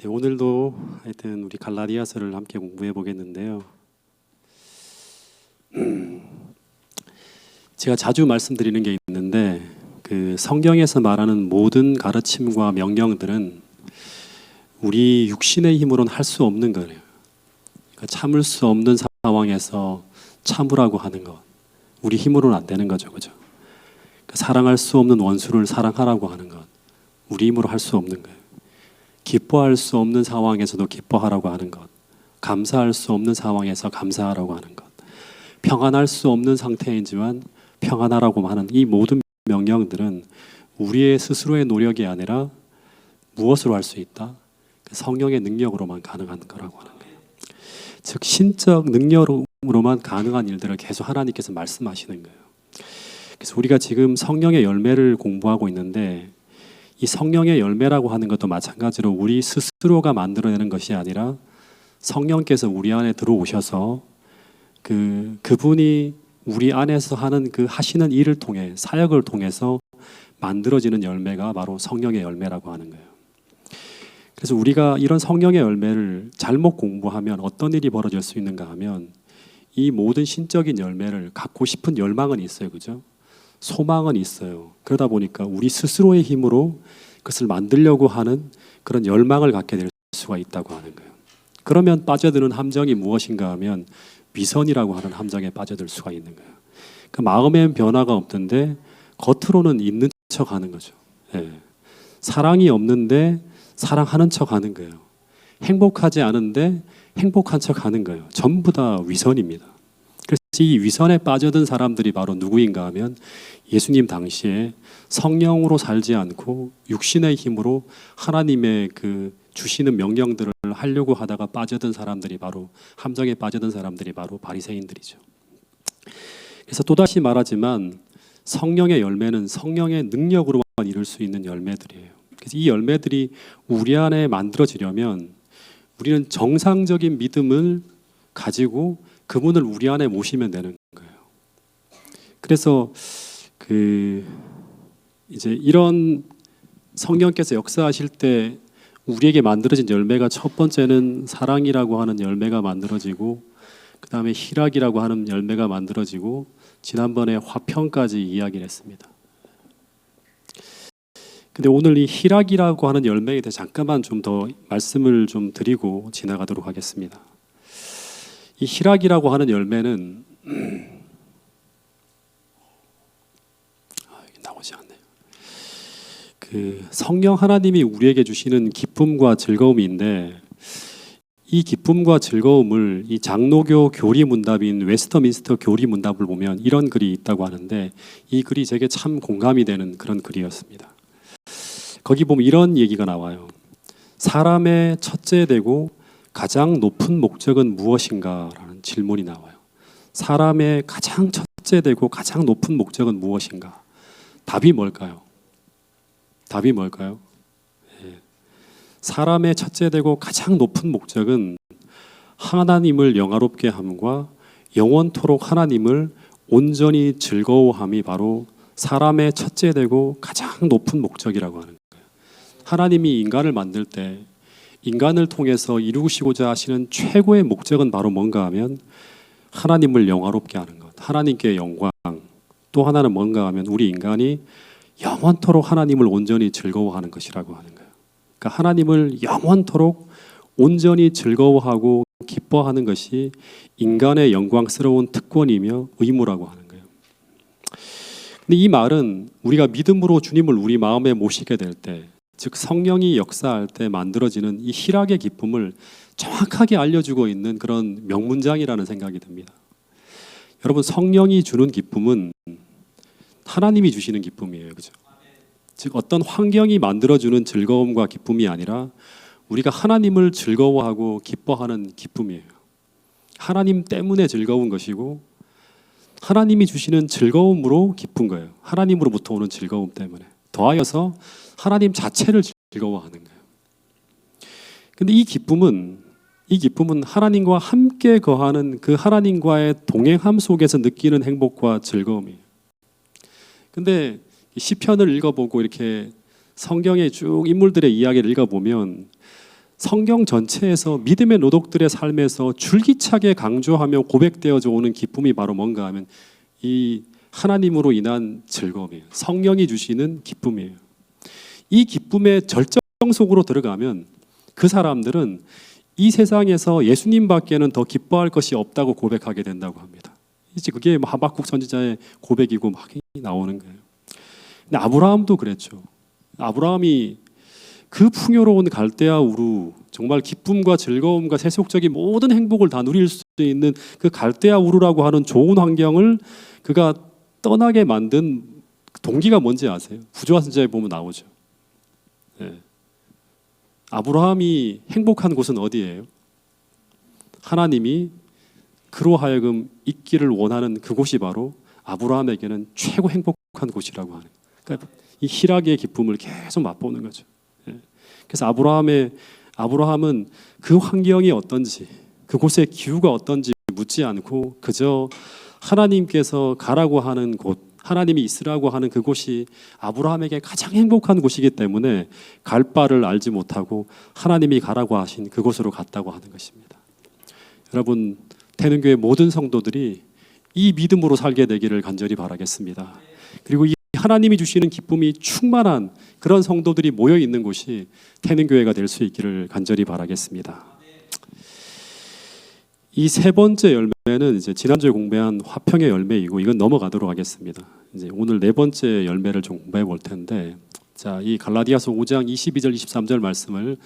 네, 오늘도 하여튼 우리 갈라디아서를 함께 공부해 보겠는데요. 제가 자주 말씀드리는 게 있는데 그 성경에서 말하는 모든 가르침과 명령들은 우리 육신의 힘으로는 할 수 없는 거예요. 그러니까 참을 수 없는 상황에서 참으라고 하는 것, 우리 힘으로는 안 되는 거죠, 그죠? 그러니까 사랑할 수 없는 원수를 사랑하라고 하는 것, 우리 힘으로 할 수 없는 거예요. 기뻐할 수 없는 상황에서도 기뻐하라고 하는 것, 감사할 수 없는 상황에서 감사하라고 하는 것, 평안할 수 없는 상태이지만 평안하라고 하는 이 모든 명령들은 우리의 스스로의 노력이 아니라 무엇으로 할 수 있다? 성령의 능력으로만 가능한 거라고 하는 거예요. 즉 신적 능력으로만 가능한 일들을 계속 하나님께서 말씀하시는 거예요. 그래서 우리가 지금 성령의 열매를 공부하고 있는데 이 성령의 열매라고 하는 것도 마찬가지로 우리 스스로가 만들어내는 것이 아니라 성령께서 우리 안에 들어오셔서 그분이 우리 안에서 하는 그 하시는 일을 통해 사역을 통해서 만들어지는 열매가 바로 성령의 열매라고 하는 거예요. 그래서 우리가 이런 성령의 열매를 잘못 공부하면 어떤 일이 벌어질 수 있는가 하면 이 모든 신적인 열매를 갖고 싶은 열망은 있어요, 그죠? 소망은 있어요. 그러다 보니까 우리 스스로의 힘으로 그것을 만들려고 하는 그런 열망을 갖게 될 수가 있다고 하는 거예요. 그러면 빠져드는 함정이 무엇인가 하면 위선이라고 하는 함정에 빠져들 수가 있는 거예요. 그 마음엔 변화가 없는데 겉으로는 있는 척 하는 거죠. 예. 사랑이 없는데 사랑하는 척 하는 거예요. 행복하지 않은데 행복한 척 하는 거예요. 전부 다 위선입니다. 그래서 이 위선에 빠져든 사람들이 바로 누구인가 하면 예수님 당시에 성령으로 살지 않고 육신의 힘으로 하나님의 그 주시는 명령들을 하려고 하다가 빠져든 사람들이 바로 함정에 빠져든 사람들이 바로 바리새인들이죠. 그래서 또다시 말하지만 성령의 열매는 성령의 능력으로만 이룰 수 있는 열매들이에요. 그래서 이 열매들이 우리 안에 만들어지려면 우리는 정상적인 믿음을 가지고 그분을 우리 안에 모시면 되는 거예요. 그래서 이제 이런 성령께서 역사하실 때 우리에게 만들어진 열매가 첫 번째는 사랑이라고 하는 열매가 만들어지고 그 다음에 희락이라고 하는 열매가 만들어지고 지난번에 화평까지 이야기를 했습니다. 근데 오늘 이 희락이라고 하는 열매에 대해 잠깐만 좀 더 말씀을 좀 드리고 지나가도록 하겠습니다. 이 희락이라고 하는 열매는 여기 나오지 않네요. 그 성령 하나님이 우리에게 주시는 기쁨과 즐거움인데 이 기쁨과 즐거움을 이 장로교 교리 문답인 웨스터민스터 교리 문답을 보면 이런 글이 있다고 하는데 이 글이 제게 참 공감이 되는 그런 글이었습니다. 거기 보면 이런 얘기가 나와요. 사람의 첫째 되고 가장 높은 목적은 무엇인가? 라는 질문이 나와요. 사람의 가장 첫째 되고 가장 높은 목적은 무엇인가? 답이 뭘까요? 답이 뭘까요? 네. 사람의 첫째 되고 가장 높은 목적은 하나님을 영화롭게 함과 영원토록 하나님을 온전히 즐거워함이 바로 사람의 첫째 되고 가장 높은 목적이라고 하는 거예요. 하나님이 인간을 만들 때 인간을 통해서 이루시고자 하시는 최고의 목적은 바로 뭔가 하면 하나님을 영화롭게 하는 것, 하나님께 영광. 또 하나는 뭔가 하면 우리 인간이 영원토록 하나님을 온전히 즐거워하는 것이라고 하는 거예요. 그러니까 하나님을 영원토록 온전히 즐거워하고 기뻐하는 것이 인간의 영광스러운 특권이며 의무라고 하는 거예요. 근데 이 말은 우리가 믿음으로 주님을 우리 마음에 모시게 될 때, 즉 성령이 역사할 때 만들어지는 이 희락의 기쁨을 정확하게 알려주고 있는 그런 명문장이라는 생각이 듭니다. 여러분, 성령이 주는 기쁨은 하나님이 주시는 기쁨이에요, 그죠? 즉 어떤 환경이 만들어주는 즐거움과 기쁨이 아니라 우리가 하나님을 즐거워하고 기뻐하는 기쁨이에요. 하나님 때문에 즐거운 것이고 하나님이 주시는 즐거움으로 기쁜 거예요. 하나님으로부터 오는 즐거움 때문에 더하여서 하나님 자체를 즐거워하는 거예요. 근데 이 기쁨은 하나님과 함께 거하는 그 하나님과의 동행함 속에서 느끼는 행복과 즐거움이에요. 근데 시편을 읽어보고 이렇게 성경의 쭉 인물들의 이야기를 읽어보면 성경 전체에서 믿음의 노독들의 삶에서 줄기차게 강조하며 고백되어져 오는 기쁨이 바로 뭔가 하면 이 하나님으로 인한 즐거움이에요. 성령이 주시는 기쁨이에요. 이 기쁨의 절정 속으로 들어가면 그 사람들은 이 세상에서 예수님밖에는 더 기뻐할 것이 없다고 고백하게 된다고 합니다. 이제 그게 하박국 선지자의 고백이고 막 나오는 거예요. 근데 아브라함도 그랬죠. 아브라함이 그 풍요로운 갈대아 우루, 정말 기쁨과 즐거움과 세속적인 모든 행복을 다 누릴 수 있는 그 갈대아 우루라고 하는 좋은 환경을 그가 떠나게 만든 동기가 뭔지 아세요? 부조화 선지자에 보면 나오죠. 네. 아브라함이 행복한 곳은 어디예요? 하나님이 그로 하여금 있기를 원하는 그곳이 바로 아브라함에게는 최고 행복한 곳이라고 하는. 그러니까 이 희락의 기쁨을 계속 맛보는 거죠. 네. 그래서 아브라함은 그 환경이 어떤지, 그곳의 기후가 어떤지 묻지 않고 그저 하나님께서 가라고 하는 곳, 하나님이 있으라고 하는 그곳이 아브라함에게 가장 행복한 곳이기 때문에 갈 바를 알지 못하고 하나님이 가라고 하신 그곳으로 갔다고 하는 것입니다. 여러분, 태능교회 모든 성도들이 이 믿음으로 살게 되기를 간절히 바라겠습니다. 그리고 이 하나님이 주시는 기쁨이 충만한 그런 성도들이 모여 있는 곳이 태능교회가 될 수 있기를 간절히 바라겠습니다. 이 세 번째 열매는 이제 지난주에 공부한 화평의 열매이고 이건 넘어가도록 하겠습니다. 이제 오늘 네 번째 열매를 좀 공부해 볼 텐데, 자, 이 갈라디아서 5장 22절 23절 말씀을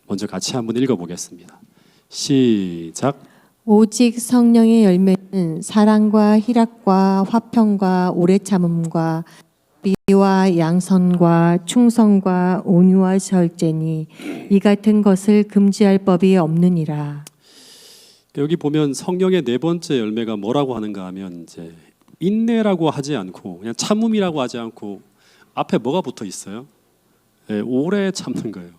먼저 같이 한번 읽어 보겠습니다. 시작. 오직 성령의 열매는 사랑과 희락과 화평과 오래 참음과 비와 양선과 충성과 온유와 절제니 이 같은 것을 금지할 법이 없느니라. 여기 보면 성령의 네 번째 열매가 뭐라고 하는가 하면 이제 인내라고 하지 않고 그냥 참음이라고 하지 않고 앞에 뭐가 붙어 있어요? 네, 오래 참는 거예요.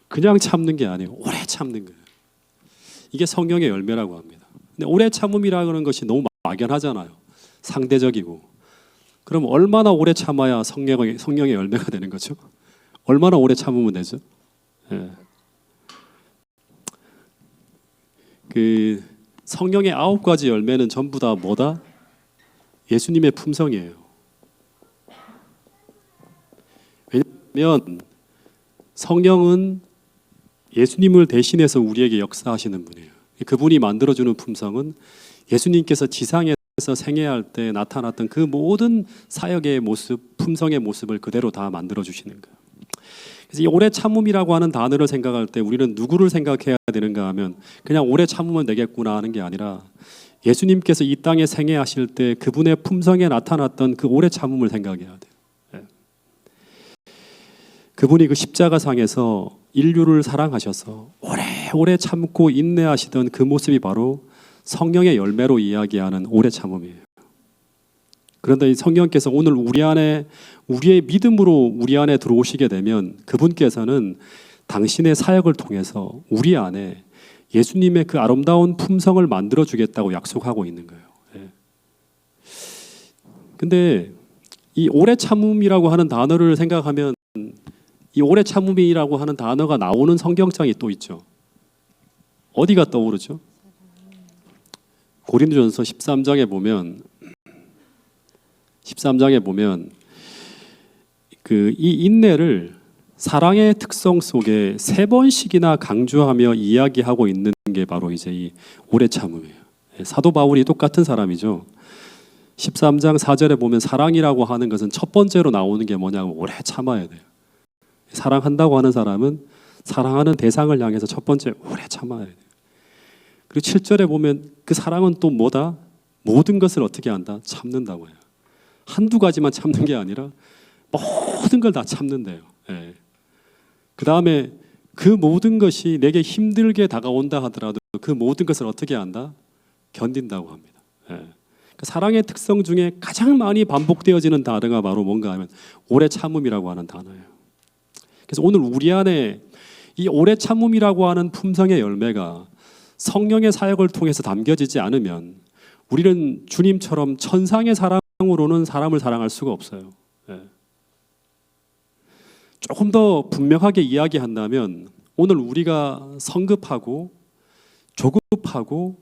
그냥 참는 게 아니에요. 오래 참는 거예요. 이게 성령의 열매라고 합니다. 근데 오래 참음이라는 것이 너무 막연하잖아요. 상대적이고. 그럼 얼마나 오래 참아야 성령의 열매가 되는 거죠? 얼마나 오래 참으면 되죠? 예. 그 성령의 9가지 열매는 전부 다 뭐다? 예수님의 품성이에요. 왜냐하면 성령은 예수님을 대신해서 우리에게 역사하시는 분이에요. 그분이 만들어주는 품성은 예수님께서 지상에서 생애할 때 나타났던 그 모든 사역의 모습, 품성의 모습을 그대로 다 만들어주시는 거예요. 그래서 이 오래 참음이라고 하는 단어를 생각할 때 우리는 누구를 생각해야 되는가 하면 그냥 오래 참으면 되겠구나 하는 게 아니라 예수님께서 이 땅에 생애하실 때 그분의 품성에 나타났던 그 오래 참음을 생각해야 돼요. 네. 그분이 그 십자가상에서 인류를 사랑하셔서 오래 참고 인내하시던 그 모습이 바로 성령의 열매로 이야기하는 오래 참음이에요. 그런데 이 성령께서 오늘 우리의 믿음으로 우리 안에 들어오시게 되면 그분께서는 당신의 사역을 통해서 우리 안에 예수님의 그 아름다운 품성을 만들어 주겠다고 약속하고 있는 거예요. 근데 이 오래 참음이라고 하는 단어를 생각하면 이 오래 참음이라고 하는 단어가 나오는 성경장이 또 있죠. 어디가 떠오르죠? 고린도전서 13장에 보면 그 이 인내를 사랑의 특성 속에 3번씩이나 강조하며 이야기하고 있는 게 바로 이제 이 오래 참음이에요. 사도 바울이 똑같은 사람이죠. 13장 4절에 보면 사랑이라고 하는 것은 첫 번째로 나오는 게 뭐냐면 오래 참아야 돼요. 사랑한다고 하는 사람은 사랑하는 대상을 향해서 첫 번째 오래 참아야 돼요. 그리고 7절에 보면 그 사랑은 또 뭐다? 모든 것을 어떻게 한다? 참는다고 해요. 한두 가지만 참는 게 아니라 모든 걸 다 참는데요. 예. 그 다음에 그 모든 것이 내게 힘들게 다가온다 하더라도 그 모든 것을 어떻게 한다? 견딘다고 합니다. 예. 그 사랑의 특성 중에 가장 많이 반복되어지는 단어가 바로 뭔가 하면 오래 참음이라고 하는 단어예요. 그래서 오늘 우리 안에 이 오래 참음이라고 하는 품성의 열매가 성령의 사역을 통해서 담겨지지 않으면 우리는 주님처럼 천상의 사랑으로는 사람을 사랑할 수가 없어요. 예. 조금 더 분명하게 이야기한다면 오늘 우리가 성급하고 조급하고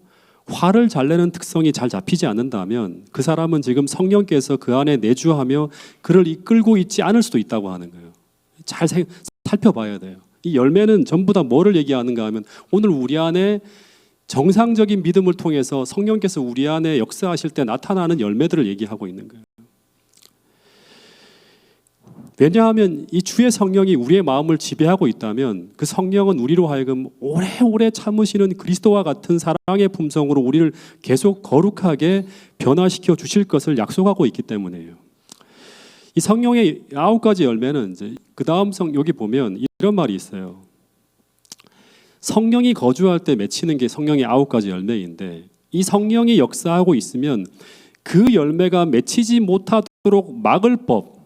화를 잘 내는 특성이 잘 잡히지 않는다면 그 사람은 지금 성령께서 그 안에 내주하며 그를 이끌고 있지 않을 수도 있다고 하는 거예요. 잘 살펴봐야 돼요. 이 열매는 전부 다 뭐를 얘기하는가 하면 오늘 우리 안에 정상적인 믿음을 통해서 성령께서 우리 안에 역사하실 때 나타나는 열매들을 얘기하고 있는 거예요. 왜냐하면 이 주의 성령이 우리의 마음을 지배하고 있다면 그 성령은 우리로 하여금 오래오래 참으시는 그리스도와 같은 사랑의 품성으로 우리를 계속 거룩하게 변화시켜 주실 것을 약속하고 있기 때문이에요. 이 성령의 9가지 열매는 이제 그 다음 여기 보면 이런 말이 있어요. 성령이 거주할 때 맺히는 게 성령의 9가지 열매인데 이 성령이 역사하고 있으면 그 열매가 맺히지 못하도록 막을 법,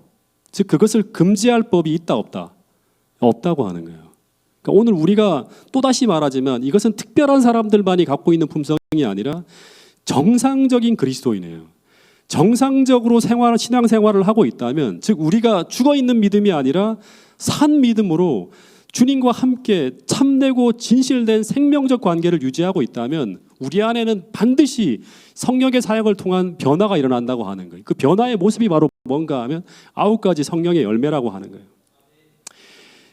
즉 그것을 금지할 법이 있다 없다? 없다고 하는 거예요. 그러니까 오늘 우리가 또다시 말하지만 이것은 특별한 사람들만이 갖고 있는 품성이 아니라 정상적인 그리스도인이에요. 정상적으로 신앙생활을 하고 있다면, 즉 우리가 죽어있는 믿음이 아니라 산 믿음으로 주님과 함께 참되고 진실된 생명적 관계를 유지하고 있다면 우리 안에는 반드시 성령의 사역을 통한 변화가 일어난다고 하는 거예요. 그 변화의 모습이 바로 뭔가 하면 9가지 성령의 열매라고 하는 거예요.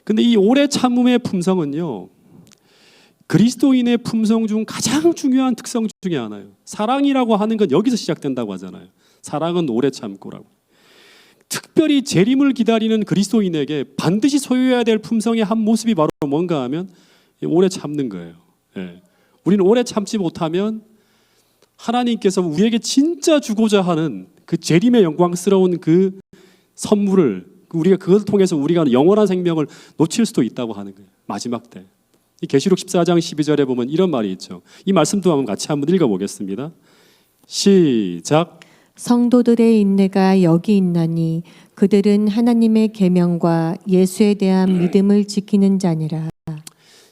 근데 이 오래 참음의 품성은요, 그리스도인의 품성 중 가장 중요한 특성 중에 하나예요. 사랑이라고 하는 건 여기서 시작된다고 하잖아요. 사랑은 오래 참고라고. 특별히 재림을 기다리는 그리스도인에게 반드시 소유해야 될 품성의 한 모습이 바로 뭔가 하면 오래 참는 거예요. 예. 우리는 오래 참지 못하면 하나님께서 우리에게 진짜 주고자 하는 그 재림의 영광스러운 그 선물을 우리가 그것을 통해서 우리가 영원한 생명을 놓칠 수도 있다고 하는 거예요. 마지막 때. 이 계시록 14장 12절에 보면 이런 말이 있죠. 이 말씀도 한번 같이 한번 읽어보겠습니다. 시작. 성도들의 인내가 여기 있나니 그들은 하나님의 계명과 예수에 대한 믿음을 지키는 자니라.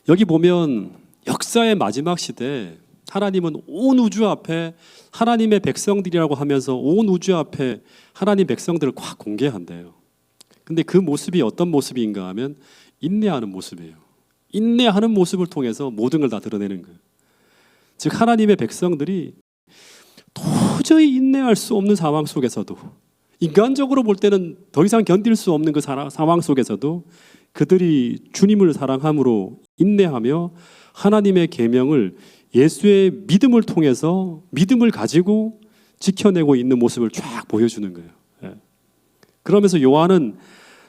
여기 보면 역사의 마지막 시대 하나님은 온 우주 앞에 하나님의 백성들이라고 하면서 온 우주 앞에 하나님 백성들을 확 공개한대요. 근데 그 모습이 어떤 모습인가 하면 인내하는 모습이에요. 인내하는 모습을 통해서 모든 걸 다 드러내는 거예요. 즉 하나님의 백성들이 도저히 인내할 수 없는 상황 속에서도, 인간적으로 볼 때는 더 이상 견딜 수 없는 그 상황 속에서도 그들이 주님을 사랑함으로 인내하며 하나님의 계명을 예수의 믿음을 통해서 믿음을 가지고 지켜내고 있는 모습을 쫙 보여주는 거예요. 예. 그러면서 요한은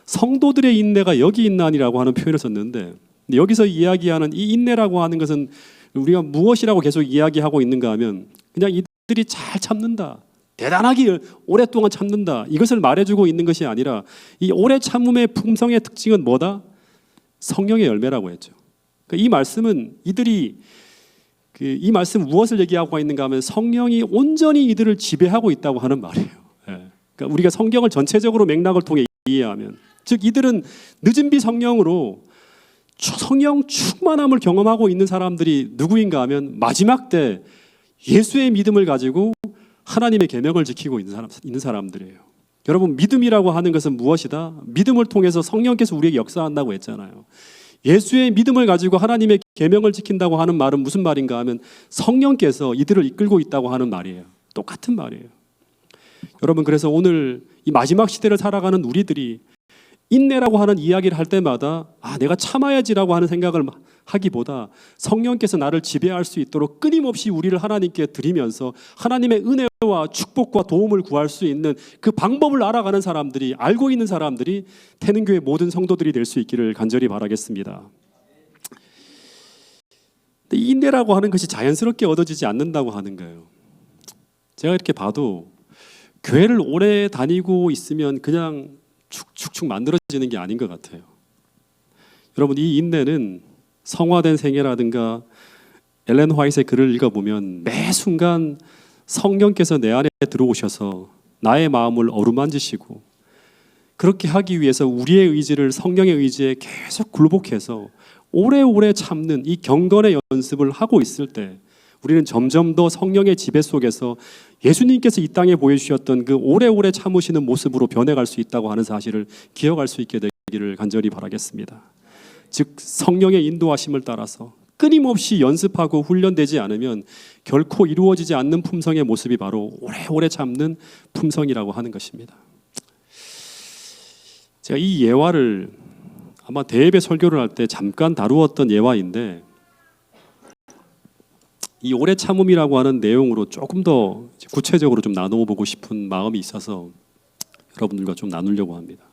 성도들의 인내가 여기 있나니라고 하는 표현을 썼는데, 여기서 이야기하는 이 인내라고 하는 것은 우리가 무엇이라고 계속 이야기하고 있는가 하면 그냥 이들이 잘 참는다, 대단하게 오랫동안 참는다, 이것을 말해주고 있는 것이 아니라 이 오래 참음의 품성의 특징은 뭐다? 성령의 열매라고 했죠. 그러니까 이 말씀은 이 말씀 무엇을 얘기하고 있는가 하면 성령이 온전히 이들을 지배하고 있다고 하는 말이에요. 예. 그러니까 우리가 성경을 전체적으로 맥락을 통해 이해하면, 즉 이들은 늦은 비 성령으로 성령 충만함을 경험하고 있는 사람들이 누구인가 하면 마지막 때 예수의 믿음을 가지고 하나님의 계명을 지키고 있는 사람들이에요. 여러분, 믿음이라고 하는 것은 무엇이다? 믿음을 통해서 성령께서 우리에게 역사한다고 했잖아요. 예수의 믿음을 가지고 하나님의 계명을 지킨다고 하는 말은 무슨 말인가 하면 성령께서 이들을 이끌고 있다고 하는 말이에요. 똑같은 말이에요. 여러분, 그래서 오늘 이 마지막 시대를 살아가는 우리들이 인내라고 하는 이야기를 할 때마다 내가 참아야지라고 하는 생각을 하기보다 성령께서 나를 지배할 수 있도록 끊임없이 우리를 하나님께 드리면서 하나님의 은혜와 축복과 도움을 구할 수 있는 그 방법을 알아가는 사람들이, 알고 있는 사람들이 태능교회 모든 성도들이 될 수 있기를 간절히 바라겠습니다. 근데 인내라고 하는 것이 자연스럽게 얻어지지 않는다고 하는 거예요. 제가 이렇게 봐도 교회를 오래 다니고 있으면 그냥 축축 만들어지는 게 아닌 것 같아요. 여러분, 이 인내는 성화된 생애라든가 엘렌 화이트의 글을 읽어보면 매 순간 성령께서 내 안에 들어오셔서 나의 마음을 어루만지시고, 그렇게 하기 위해서 우리의 의지를 성령의 의지에 계속 굴복해서 오래오래 참는 이 경건의 연습을 하고 있을 때 우리는 점점 더 성령의 지배 속에서 예수님께서 이 땅에 보여주셨던 그 오래오래 참으시는 모습으로 변해갈 수 있다고 하는 사실을 기억할 수 있게 되기를 간절히 바라겠습니다. 즉 성령의 인도하심을 따라서 끊임없이 연습하고 훈련되지 않으면 결코 이루어지지 않는 품성의 모습이 바로 오래오래 참는 품성이라고 하는 것입니다. 제가 이 예화를 아마 대예배 설교를 할 때 잠깐 다루었던 예화인데, 이 오래 참음이라고 하는 내용으로 조금 더 구체적으로 좀 나눠보고 싶은 마음이 있어서 여러분들과 좀 나누려고 합니다.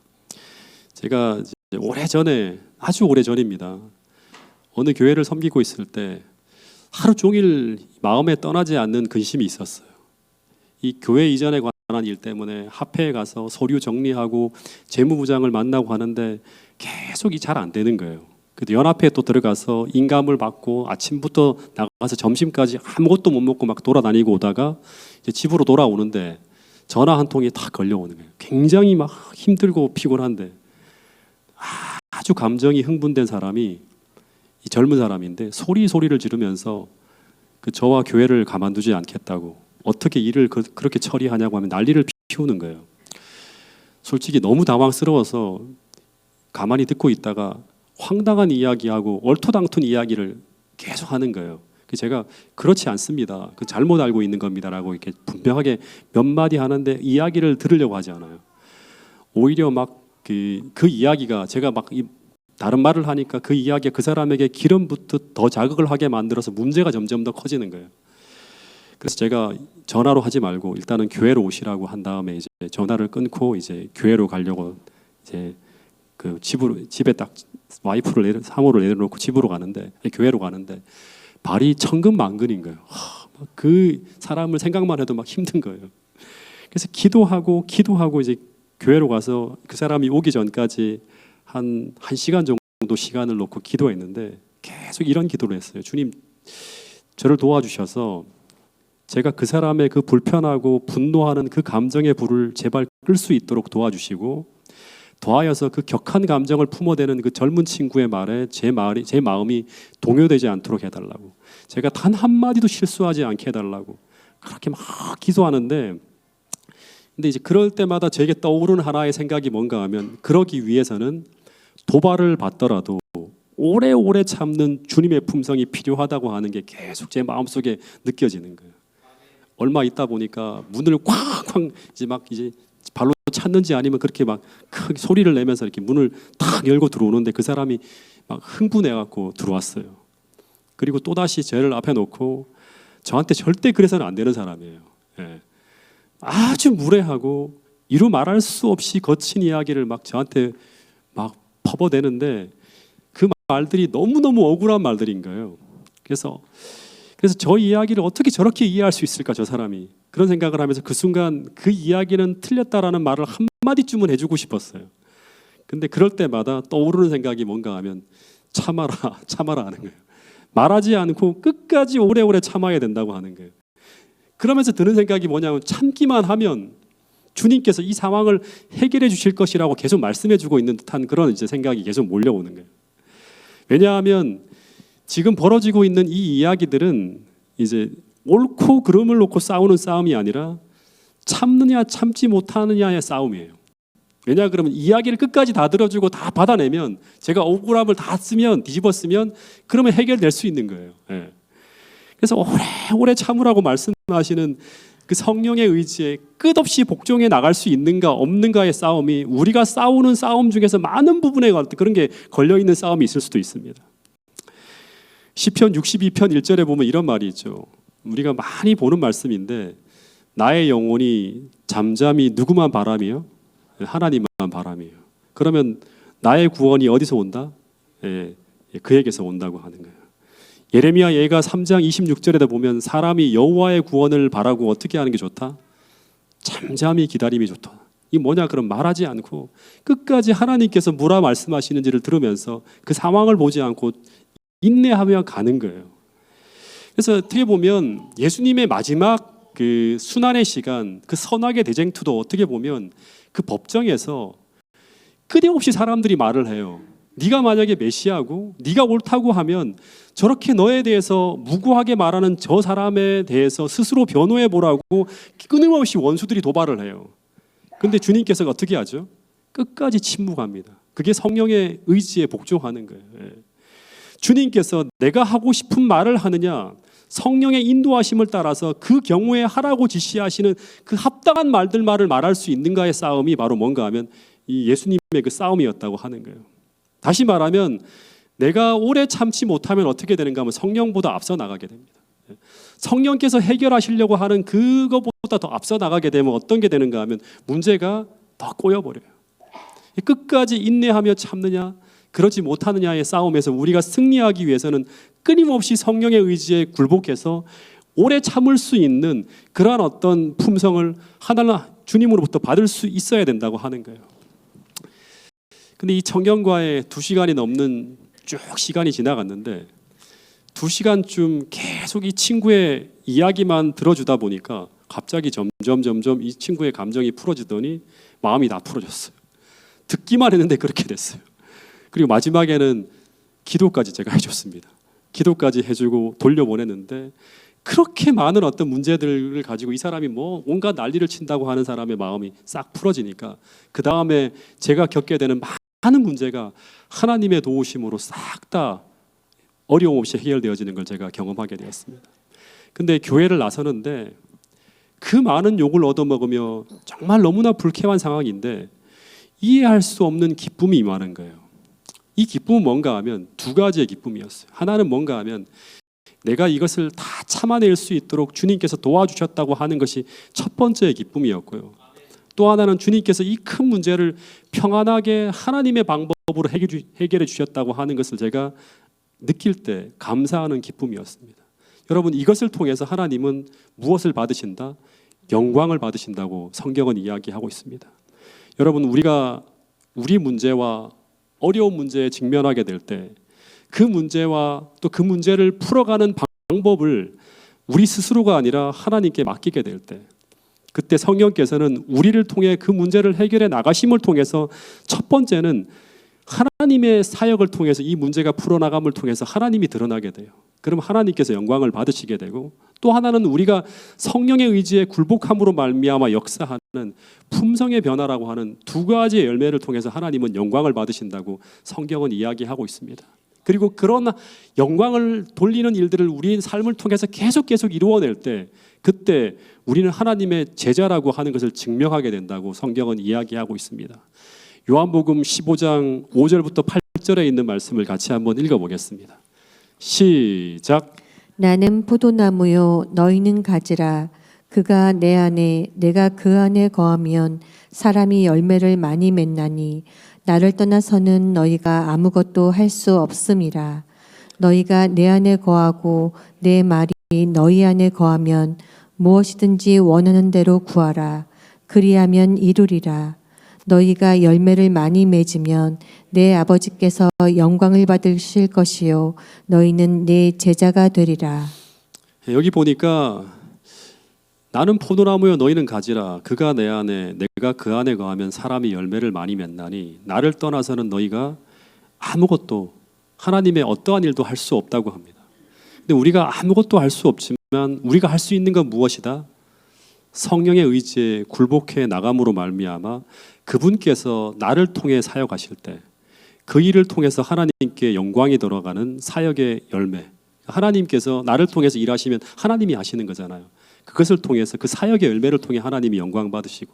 제가 오래전에, 아주 오래전입니다, 어느 교회를 섬기고 있을 때 하루 종일 마음에 떠나지 않는 근심이 있었어요. 이 교회 이전에 관한 일 때문에 합회에 가서 서류 정리하고 재무부장을 만나고 하는데 계속 잘 안 되는 거예요. 그래도 연합회에 또 들어가서 인감을 받고 아침부터 나가서 점심까지 아무것도 못 먹고 막 돌아다니고 오다가 이제 집으로 돌아오는데 전화 한 통이 딱 걸려오는 거예요. 굉장히 막 힘들고 피곤한데, 아주 감정이 흥분된 사람이, 이 젊은 사람인데 소리를 지르면서 저와 교회를 가만두지 않겠다고, 어떻게 일을 그렇게 처리하냐고 하면 난리를 피우는 거예요. 솔직히 너무 당황스러워서 가만히 듣고 있다가 황당한 이야기하고 얼토당토 이야기를 계속 하는 거예요. 제가 그렇지 않습니다, 잘못 알고 있는 겁니다라고 이렇게 분명하게 몇 마디 하는데 이야기를 들으려고 하지 않아요. 오히려 막 그 이야기가, 제가 막 다른 말을 하니까 그 이야기가 그 사람에게 기름 붓듯 더 자극을 하게 만들어서 문제가 점점 더 커지는 거예요. 그래서 제가 전화로 하지 말고 일단은 교회로 오시라고 한 다음에 이제 전화를 끊고 이제 교회로 가려고 이제 집에 딱 와이프를 상호를 내려놓고 집으로 가는데, 교회로 가는데 발이 천근만근인 거예요. 그 사람을 생각만 해도 막 힘든 거예요. 그래서 기도하고 이제 교회로 가서 그 사람이 오기 전까지 한 1시간 정도 시간을 놓고 기도했는데 계속 이런 기도를 했어요. 주님, 저를 도와주셔서 제가 그 사람의 그 불편하고 분노하는 그 감정의 불을 제발 끌 수 있도록 도와주시고, 더하여서 그 격한 감정을 품어대는 그 젊은 친구의 말에 제 마음이 동요되지 않도록 해달라고, 제가 단 한마디도 실수하지 않게 해달라고 그렇게 막 기도하는데, 근데 이제 그럴 때마다 제게 떠오르는 하나의 생각이 뭔가 하면, 그러기 위해서는 도발을 받더라도 오래오래 참는 주님의 품성이 필요하다고 하는 게 계속 제 마음속에 느껴지는 거예요. 얼마 있다 보니까 문을 쾅쾅 이제 발로 찼는지 아니면 그렇게 막 크게 소리를 내면서 이렇게 문을 탁 열고 들어오는데 그 사람이 막 흥분해갖고 들어왔어요. 그리고 또다시 저를 앞에 놓고, 저한테 절대 그래서는 안 되는 사람이에요. 예. 아주 무례하고 이루 말할 수 없이 거친 이야기를 막 저한테 막 퍼버대는데 그 말들이 너무너무 억울한 말들인 거예요. 그래서 저 이야기를 어떻게 저렇게 이해할 수 있을까, 저 사람이. 그런 생각을 하면서 그 순간 그 이야기는 틀렸다라는 말을 한마디쯤은 해주고 싶었어요. 근데 그럴 때마다 떠오르는 생각이 뭔가 하면, 참아라 하는 거예요. 말하지 않고 끝까지 오래오래 참아야 된다고 하는 거예요. 그러면서 드는 생각이 뭐냐면, 참기만 하면 주님께서 이 상황을 해결해 주실 것이라고 계속 말씀해 주고 있는 듯한 그런 이제 생각이 계속 몰려오는 거예요. 왜냐하면 지금 벌어지고 있는 이 이야기들은 이제 옳고 그름을 놓고 싸우는 싸움이 아니라 참느냐 참지 못하느냐의 싸움이에요. 왜냐 그러면 이야기를 끝까지 다 들어주고 다 받아내면, 제가 억울함을 다 뒤집어 쓰면 그러면 해결될 수 있는 거예요. 예. 그래서 오래 참으라고 말씀하시는 그 성령의 의지에 끝없이 복종해 나갈 수 있는가 없는가의 싸움이, 우리가 싸우는 싸움 중에서 많은 부분에 그런 게 걸려있는 싸움이 있을 수도 있습니다. 시편 62편 1절에 보면 이런 말이 있죠. 우리가 많이 보는 말씀인데, 나의 영혼이 잠잠히 누구만 바람이요? 하나님만 바람이에요. 그러면 나의 구원이 어디서 온다? 그에게서 온다고 하는 거예요. 예레미야 예가 3장 26절에다 보면, 사람이 여호와의 구원을 바라고 어떻게 하는 게 좋다? 잠잠히 기다림이 좋다. 이 뭐냐? 그럼 말하지 않고 끝까지 하나님께서 뭐라 말씀하시는지를 들으면서 그 상황을 보지 않고 인내하며 가는 거예요. 그래서 어떻게 보면 예수님의 마지막 그 순환의 시간, 그 선악의 대쟁투도 어떻게 보면 그 법정에서 끊임없이 사람들이 말을 해요. 네가 만약에 메시아고 네가 옳다고 하면 저렇게 너에 대해서 무고하게 말하는 저 사람에 대해서 스스로 변호해 보라고 끊임없이 원수들이 도발을 해요. 근데 주님께서 어떻게 하죠? 끝까지 침묵합니다. 그게 성령의 의지에 복종하는 거예요. 주님께서 내가 하고 싶은 말을 하느냐, 성령의 인도하심을 따라서 그 경우에 하라고 지시하시는 그 합당한 말을 말할 수 있는가의 싸움이 바로 뭔가 하면 이 예수님의 그 싸움이었다고 하는 거예요. 다시 말하면 내가 오래 참지 못하면 어떻게 되는가 하면 성령보다 앞서 나가게 됩니다. 성령께서 해결하시려고 하는 그거보다 더 앞서 나가게 되면 어떤 게 되는가 하면 문제가 더 꼬여버려요. 끝까지 인내하며 참느냐 그러지 못하느냐의 싸움에서 우리가 승리하기 위해서는 끊임없이 성령의 의지에 굴복해서 오래 참을 수 있는 그러한 어떤 품성을 하나님 주님으로부터 받을 수 있어야 된다고 하는 거예요. 근데 이 청년과의 2시간이 넘는 쭉 시간이 지나갔는데 2시간쯤 계속 이 친구의 이야기만 들어주다 보니까 갑자기 점점 이 친구의 감정이 풀어지더니 마음이 다 풀어졌어요. 듣기만 했는데 그렇게 됐어요. 그리고 마지막에는 기도까지 제가 해줬습니다. 기도까지 해주고 돌려보냈는데 그렇게 많은 어떤 문제들을 가지고 이 사람이 뭐 온갖 난리를 친다고 하는 사람의 마음이 싹 풀어지니까 그 다음에 제가 겪게 되는 많은 문제가 하나님의 도우심으로 싹 다 어려움 없이 해결되어지는 걸 제가 경험하게 되었습니다. 근데 교회를 나서는데 그 많은 욕을 얻어먹으며 정말 너무나 불쾌한 상황인데 이해할 수 없는 기쁨이 임하는 거예요. 이 기쁨은 뭔가 하면 2가지의 기쁨이었어요. 하나는 뭔가 하면 내가 이것을 다 참아낼 수 있도록 주님께서 도와주셨다고 하는 것이 첫 번째의 기쁨이었고요. 또 하나는 주님께서 이 큰 문제를 평안하게 하나님의 방법으로 해결해 주셨다고 하는 것을 제가 느낄 때 감사하는 기쁨이었습니다. 여러분, 이것을 통해서 하나님은 무엇을 받으신다? 영광을 받으신다고 성경은 이야기하고 있습니다. 여러분, 우리가 우리 문제와 어려운 문제에 직면하게 될 때 그 문제와 또 그 문제를 풀어가는 방법을 우리 스스로가 아니라 하나님께 맡기게 될 때 그때 성령께서는 우리를 통해 그 문제를 해결해 나가심을 통해서 첫 번째는 하나님의 사역을 통해서 이 문제가 풀어나감을 통해서 하나님이 드러나게 돼요. 그럼 하나님께서 영광을 받으시게 되고 또 하나는 우리가 성령의 의지에 굴복함으로 말미암아 역사하는 품성의 변화라고 하는 2가지의 열매를 통해서 하나님은 영광을 받으신다고 성경은 이야기하고 있습니다. 그리고 그런 영광을 돌리는 일들을 우리의 삶을 통해서 계속 이루어낼 때 그때 우리는 하나님의 제자라고 하는 것을 증명하게 된다고 성경은 이야기하고 있습니다. 요한복음 15장 5절부터 8절에 있는 말씀을 같이 한번 읽어보겠습니다. 시작. 나는 포도나무요 너희는 가지라. 그가 내 안에 내가 그 안에 거하면 사람이 열매를 많이 맺나니 나를 떠나서는 너희가 아무것도 할 수 없음이라. 너희가 내 안에 거하고 내 말이 너희 안에 거하면 무엇이든지 원하는 대로 구하라. 그리하면 이루리라. 너희가 열매를 많이 맺으면 내 아버지께서 영광을 받으실 것이요 너희는 내 제자가 되리라. 여기 보니까 나는 포도나무여 너희는 가지라. 그가 내 안에 내가 그 안에 거하면 사람이 열매를 많이 맺나니 나를 떠나서는 너희가 아무것도 하나님의 어떠한 일도 할 수 없다고 합니다. 근데 우리가 아무것도 할 수 없지만 우리가 할 수 있는 건 무엇이다? 성령의 의지에 굴복해 나감으로 말미암아 그분께서 나를 통해 사역하실 때 그 일을 통해서 하나님께 영광이 들어가는 사역의 열매, 하나님께서 나를 통해서 일하시면 하나님이 하시는 거잖아요. 그것을 통해서 그 사역의 열매를 통해 하나님이 영광 받으시고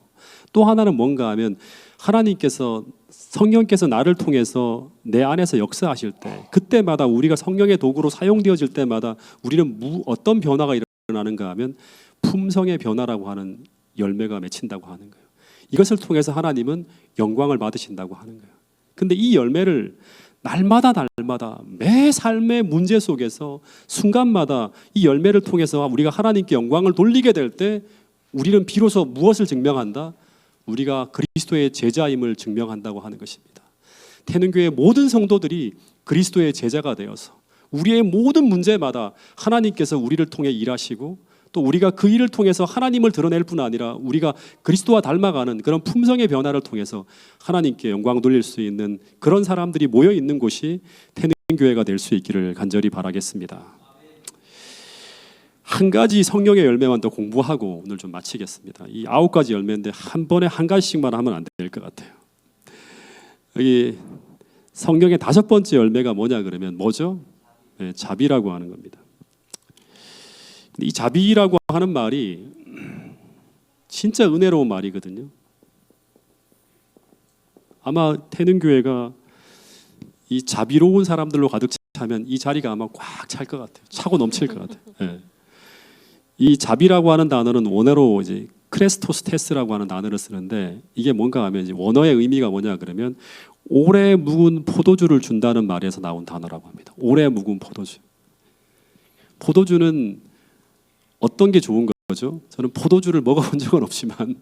또 하나는 뭔가 하면 하나님께서 성령께서 나를 통해서 내 안에서 역사하실 때 그때마다 우리가 성령의 도구로 사용되어질 때마다 우리는 어떤 변화가 일어나는가 하면 품성의 변화라고 하는 열매가 맺힌다고 하는 거예요. 이것을 통해서 하나님은 영광을 받으신다고 하는 거예요. 근데 이 열매를 날마다 매 삶의 문제 속에서 순간마다 이 열매를 통해서 우리가 하나님께 영광을 돌리게 될 때 우리는 비로소 무엇을 증명한다? 우리가 그리스도의 제자임을 증명한다고 하는 것입니다. 태능교회 모든 성도들이 그리스도의 제자가 되어서 우리의 모든 문제마다 하나님께서 우리를 통해 일하시고 또 우리가 그 일을 통해서 하나님을 드러낼 뿐 아니라 우리가 그리스도와 닮아가는 그런 품성의 변화를 통해서 하나님께 영광 돌릴 수 있는 그런 사람들이 모여 있는 곳이 태능교회가 될 수 있기를 간절히 바라겠습니다. 한 가지 성령의 열매만 더 공부하고 오늘 좀 마치겠습니다. 이 9가지 열매인데 한 번에 한 가지씩만 하면 안 될 것 같아요. 여기 성경의 5번째 열매가 뭐냐 그러면 뭐죠? 네, 자비라고 하는 겁니다. 근데 이 자비라고 하는 말이 진짜 은혜로운 말이거든요. 아마 태능교회가 이 자비로운 사람들로 가득 차면 이 자리가 아마 꽉 찰 것 같아요. 차고 넘칠 것 같아요. 네. 이 자비라고 하는 단어는 원어로 이제 크레스토스테스라고 하는 단어를 쓰는데 이게 뭔가 하면 이제 원어의 의미가 뭐냐 그러면 오래 묵은 포도주를 준다는 말에서 나온 단어라고 합니다. 오래 묵은 포도주. 포도주는 어떤 게 좋은 거죠? 저는 포도주를 먹어본 적은 없지만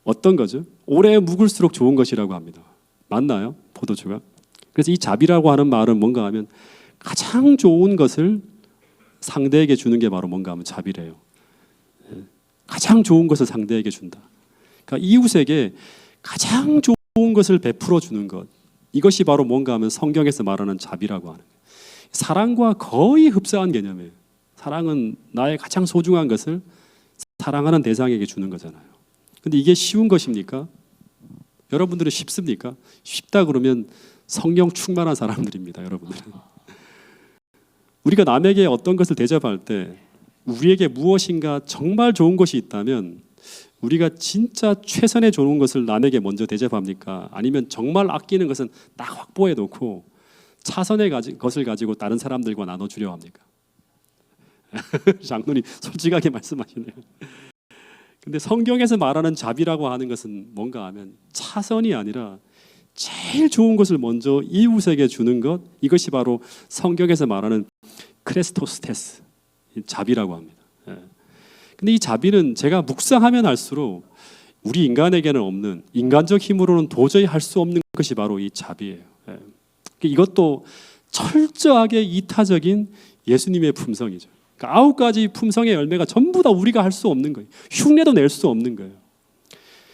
어떤 거죠? 오래 묵을수록 좋은 것이라고 합니다. 맞나요? 포도주가? 그래서 이 자비라고 하는 말은 뭔가 하면 가장 좋은 것을 상대에게 주는 게 바로 뭔가 하면 자비래요. 가장 좋은 것을 상대에게 준다. 그러니까 이웃에게 가장 좋은 것을 베풀어 주는 것. 이것이 바로 뭔가 하면 성경에서 말하는 자비라고 하는 거예요. 사랑과 거의 흡사한 개념이에요. 사랑은 나의 가장 소중한 것을 사랑하는 대상에게 주는 거잖아요. 근데 이게 쉬운 것입니까? 여러분들은 쉽습니까? 쉽다 그러면 성령 충만한 사람들입니다, 여러분들은. 우리가 남에게 어떤 것을 대접할 때 우리에게 무엇인가 정말 좋은 것이 있다면 우리가 진짜 최선의 좋은 것을 남에게 먼저 대접합니까? 아니면 정말 아끼는 것은 딱 확보해 놓고 차선의 것을 가지고 다른 사람들과 나눠주려 합니까? 장로님 솔직하게 말씀하시네요. 근데 성경에서 말하는 자비라고 하는 것은 뭔가 하면 차선이 아니라 제일 좋은 것을 먼저 이웃에게 주는 것, 이것이 바로 성경에서 말하는 크레스토스테스, 자비라고 합니다. 근데 이 자비는 제가 묵상하면 할수록 우리 인간에게는 없는, 인간적 힘으로는 도저히 할 수 없는 것이 바로 이 자비예요. 이것도 철저하게 이타적인 예수님의 품성이죠. 그러니까 9가지 품성의 열매가 전부 다 우리가 할 수 없는 거예요. 흉내도 낼 수 없는 거예요.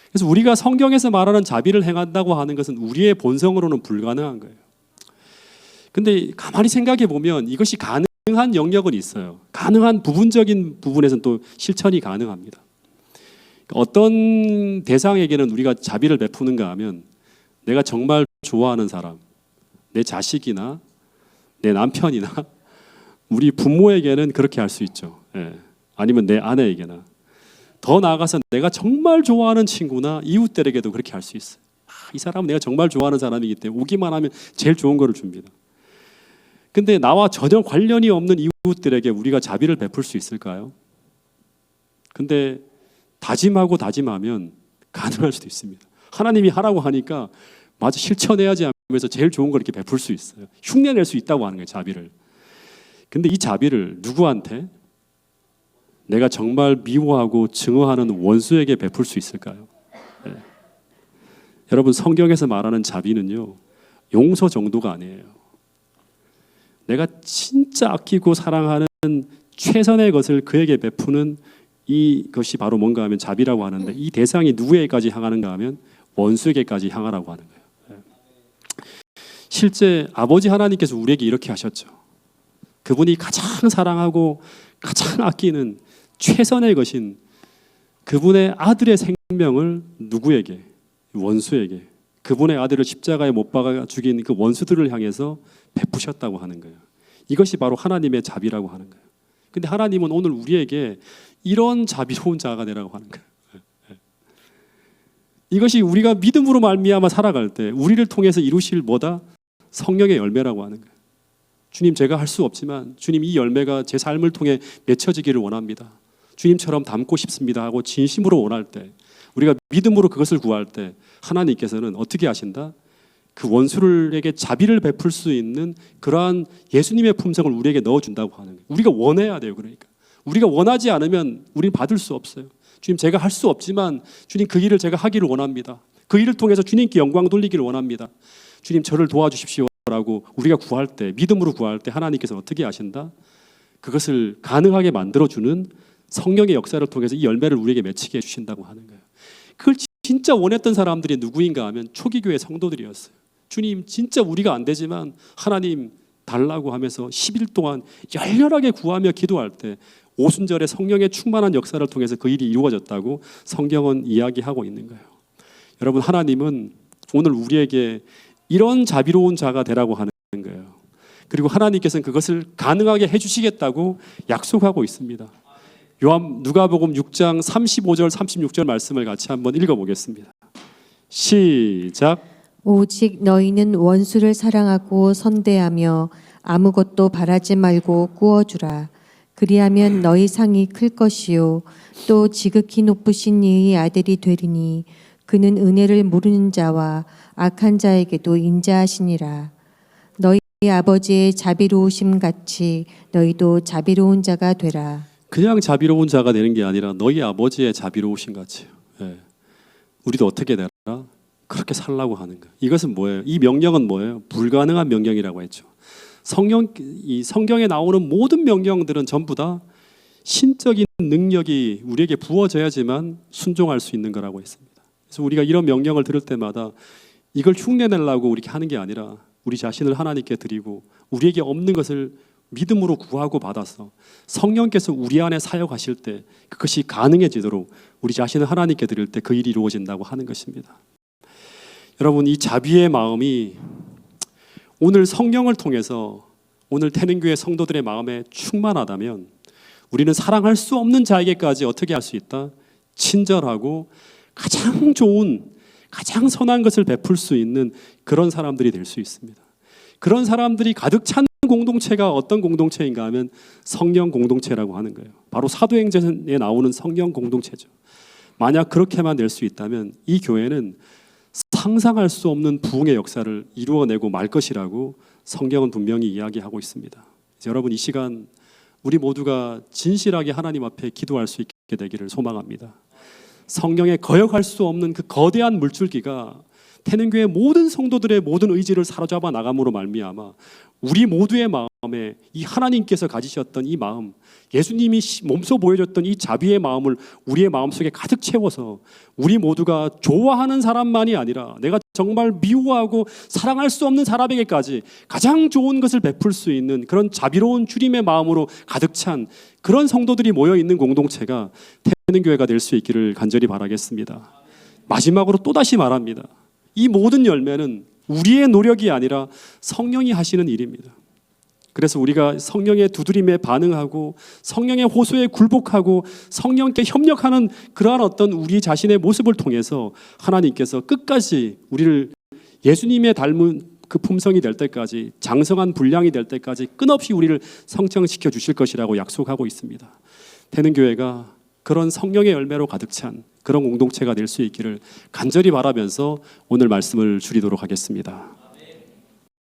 그래서 우리가 성경에서 말하는 자비를 행한다고 하는 것은 우리의 본성으로는 불가능한 거예요. 근데 가만히 생각해 보면 이것이 가능한 영역은 있어요. 가능한 부분적인 부분에서는 또 실천이 가능합니다. 어떤 대상에게는 우리가 자비를 베푸는가 하면 내가 정말 좋아하는 사람, 내 자식이나 내 남편이나 우리 부모에게는 그렇게 할 수 있죠. 아니면 내 아내에게나. 더 나아가서 내가 정말 좋아하는 친구나 이웃들에게도 그렇게 할 수 있어요. 이 사람은 내가 정말 좋아하는 사람이기 때문에 오기만 하면 제일 좋은 거를 줍니다. 근데 나와 전혀 관련이 없는 이웃들에게 우리가 자비를 베풀 수 있을까요? 근데 다짐하고 다짐하면 가능할 수도 있습니다. 하나님이 하라고 하니까 맞아 실천해야지 하면서 제일 좋은 걸 이렇게 베풀 수 있어요. 흉내낼 수 있다고 하는 거예요, 자비를. 근데 이 자비를 누구한테? 내가 정말 미워하고 증오하는 원수에게 베풀 수 있을까요? 네. 여러분 성경에서 말하는 자비는요 용서 정도가 아니에요. 내가 진짜 아끼고 사랑하는 최선의 것을 그에게 베푸는 이것이 바로 뭔가 하면 자비라고 하는데 이 대상이 누구에게까지 향하는가 하면 원수에게까지 향하라고 하는 거예요. 네. 실제 아버지 하나님께서 우리에게 이렇게 하셨죠. 그분이 가장 사랑하고 가장 아끼는 최선의 것인 그분의 아들의 생명을 누구에게? 원수에게. 그분의 아들을 십자가에 못 박아 죽인 그 원수들을 향해서 베푸셨다고 하는 거예요. 이것이 바로 하나님의 자비라고 하는 거예요. 근데 하나님은 오늘 우리에게 이런 자비로운 자가 되라고 하는 거예요. 이것이 우리가 믿음으로 말미암아 살아갈 때 우리를 통해서 이루실 뭐다? 성령의 열매라고 하는 거예요. 주님 제가 할 수 없지만 주님 이 열매가 제 삶을 통해 맺혀지기를 원합니다. 주님처럼 닮고 싶습니다 하고 진심으로 원할 때 우리가 믿음으로 그것을 구할 때 하나님께서는 어떻게 하신다? 그 원수에게 자비를 베풀 수 있는 그러한 예수님의 품성을 우리에게 넣어준다고 하는 거예요. 우리가 원해야 돼요. 그러니까 우리가 원하지 않으면 우리는 받을 수 없어요. 주님 제가 할 수 없지만 주님 그 일을 제가 하기를 원합니다. 그 일을 통해서 주님께 영광 돌리기를 원합니다. 주님 저를 도와주십시오 라고 우리가 구할 때 믿음으로 구할 때 하나님께서 어떻게 하신다? 그것을 가능하게 만들어주는 성령의 역사를 통해서 이 열매를 우리에게 맺히게 해주신다고 하는 거예요. 그걸 진짜 원했던 사람들이 누구인가 하면 초기교회 성도들이었어요. 주님 진짜 우리가 안 되지만 하나님 달라고 하면서 10일 동안 열렬하게 구하며 기도할 때 오순절에 성령의 충만한 역사를 통해서 그 일이 이루어졌다고 성경은 이야기하고 있는 거예요. 여러분 하나님은 오늘 우리에게 이런 자비로운 자가 되라고 하는 거예요. 그리고 하나님께서는 그것을 가능하게 해주시겠다고 약속하고 있습니다. 누가복음 6장 35절 36절 말씀을 같이 한번 읽어보겠습니다. 시작. 오직 너희는 원수를 사랑하고 선대하며 아무것도 바라지 말고 구워주라. 그리하면 너희 상이 클 것이요 또 지극히 높으신 이의 아들이 되리니 그는 은혜를 모르는 자와 악한 자에게도 인자하시니라. 너희 아버지의 자비로우심 같이 너희도 자비로운 자가 되라. 그냥 자비로운 자가 되는 게 아니라 너희 아버지의 자비로우신 같이요. 예. 우리도 어떻게 되라? 그렇게 살라고 하는 거예요. 이것은 뭐예요? 이 명령은 뭐예요? 불가능한 명령이라고 했죠. 이 성경에 나오는 모든 명령들은 전부 다 신적인 능력이 우리에게 부어져야지만 순종할 수 있는 거라고 했습니다. 그래서 우리가 이런 명령을 들을 때마다 이걸 흉내내려고 이렇게 하는 게 아니라 우리 자신을 하나님께 드리고 우리에게 없는 것을 믿음으로 구하고 받아서 성령께서 우리 안에 사역하실 때 그것이 가능해지도록 우리 자신을 하나님께 드릴 때 그 일이 이루어진다고 하는 것입니다. 여러분, 이 자비의 마음이 오늘 성령을 통해서 오늘 태능교회 성도들의 마음에 충만하다면 우리는 사랑할 수 없는 자에게까지 어떻게 할 수 있다? 친절하고 가장 좋은, 가장 선한 것을 베풀 수 있는 그런 사람들이 될 수 있습니다. 그런 사람들이 가득 찬 공동체가 어떤 공동체인가 하면 성령 공동체라고 하는 거예요. 바로 사도행전에 나오는 성령 공동체죠. 만약 그렇게만 될 수 있다면 이 교회는 상상할 수 없는 부흥의 역사를 이루어내고 말 것이라고 성경은 분명히 이야기하고 있습니다. 여러분, 이 시간 우리 모두가 진실하게 하나님 앞에 기도할 수 있게 되기를 소망합니다. 성령에 거역할 수 없는 그 거대한 물줄기가 태능교회 모든 성도들의 모든 의지를 사로잡아 나감으로 말미암아 우리 모두의 마음에 이 하나님께서 가지셨던 이 마음, 예수님이 몸소 보여줬던 이 자비의 마음을 우리의 마음속에 가득 채워서 우리 모두가 좋아하는 사람만이 아니라 내가 정말 미워하고 사랑할 수 없는 사람에게까지 가장 좋은 것을 베풀 수 있는 그런 자비로운 주님의 마음으로 가득 찬 그런 성도들이 모여있는 공동체가 태능교회가 될 수 있기를 간절히 바라겠습니다. 마지막으로 또다시 말합니다. 이 모든 열매는 우리의 노력이 아니라 성령이 하시는 일입니다. 그래서 우리가 성령의 두드림에 반응하고 성령의 호소에 굴복하고 성령께 협력하는 그러한 어떤 우리 자신의 모습을 통해서 하나님께서 끝까지 우리를 예수님의 닮은 그 품성이 될 때까지, 장성한 분량이 될 때까지 끊없이 우리를 성장시켜 주실 것이라고 약속하고 있습니다. 태능교회가 그런 성령의 열매로 가득 찬 그런 공동체가 될 수 있기를 간절히 바라면서 오늘 말씀을 줄이도록 하겠습니다.